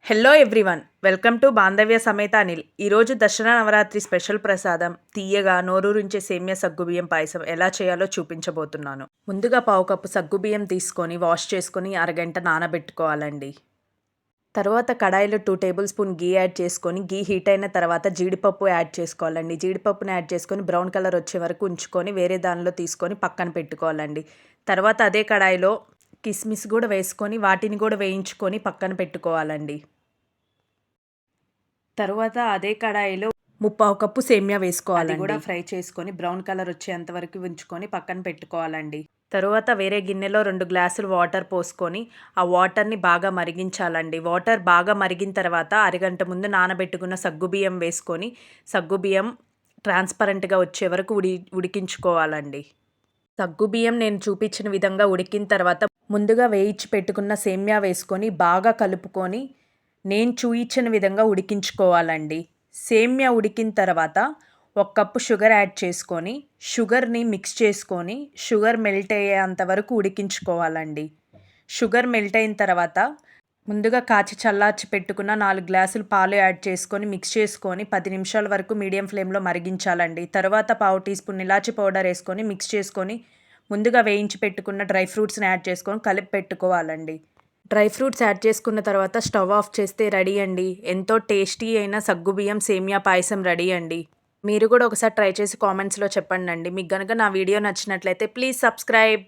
Hello everyone, welcome to Bandhavya సమేత అనిల్. ఈరోజు Dasara Navratri special ప్రసాదం తీయగా నోరూరించే సేమ్యా సగ్గుబియ్యం పాయసం ఎలా చేయాలో చూపించబోతున్నాను. ముందుగా పావు కప్పు సగ్గుబియ్యం తీసుకొని వాష్ చేసుకొని అరగంట నానబెట్టుకోవాలండి. తర్వాత కడాయిలో 2 టేబుల్ స్పూన్ గీ యాడ్ చేసుకొని గీ హీట్ అయిన తర్వాత జీడిపప్పు యాడ్ చేసుకోవాలండి. జీడిపప్పుని యాడ్ చేసుకొని బ్రౌన్ కలర్ వచ్చే వరకు ఉంచుకొని వేరే దానిలో తీసుకొని పక్కన పెట్టుకోవాలండి. తర్వాత అదే కడాయిలో కిస్మిస్ కూడా వేసుకొని వాటిని కూడా వేయించుకొని పక్కన పెట్టుకోవాలండి. తరువాత అదే కడాయిలో ముప్పావు కప్పు సేమ్యా వేసుకోవాలి, కూడా ఫ్రై చేసుకొని బ్రౌన్ కలర్ వచ్చేంత వరకు ఉంచుకొని పక్కన పెట్టుకోవాలండి. తరువాత వేరే గిన్నెలో 2 గ్లాసులు వాటర్ పోసుకొని ఆ వాటర్ని బాగా మరిగించాలండి. వాటర్ బాగా మరిగిన తర్వాత అరగంట ముందు నానబెట్టుకున్న సగ్గుబియ్యం వేసుకొని సగ్గుబియ్యం ట్రాన్స్పరెంట్గా వచ్చే వరకు ఉడికించుకోవాలండి. సగ్గుబియ్యం నేను చూపించిన విధంగా ఉడికిన తర్వాత ముందుగా వేయించి పెట్టుకున్న సేమ్యా వేసుకొని బాగా కలుపుకొని నేను చూయించిన విధంగా ఉడికించుకోవాలండి. సేమ్యా ఉడికిన తర్వాత 1 కప్పు షుగర్ యాడ్ చేసుకొని షుగర్ని మిక్స్ చేసుకొని షుగర్ మెల్ట్ అయ్యేంత వరకు ఉడికించుకోవాలండి. షుగర్ మెల్ట్ అయిన తర్వాత ముందుగా కాచి చల్లార్చి పెట్టుకున్న 4 గ్లాసులు పాలు యాడ్ చేసుకొని మిక్స్ చేసుకొని 10 నిమిషాల వరకు మీడియం ఫ్లేమ్లో మరిగించాలండి. తర్వాత పావు టీ స్పూన్ ఇలాచీ పౌడర్ వేసుకొని మిక్స్ చేసుకొని ముందుగా వేయించి పెట్టుకున్న డ్రై ఫ్రూట్స్ని యాడ్ చేసుకొని కలిపి పెట్టుకోవాలండి. డ్రై ఫ్రూట్స్ యాడ్ చేసుకున్న తర్వాత స్టవ్ ఆఫ్ చేస్తే రెడీ అండి. ఎంతో టేస్టీ అయిన సగ్గుబియ్యం సేమియా పాయసం రెడీ అండి. మీరు కూడా ఒకసారి ట్రై చేసి కామెంట్స్లో చెప్పండి అండి. మీకు కనుక నా వీడియో నచ్చినట్లయితే ప్లీజ్ సబ్స్క్రైబ్.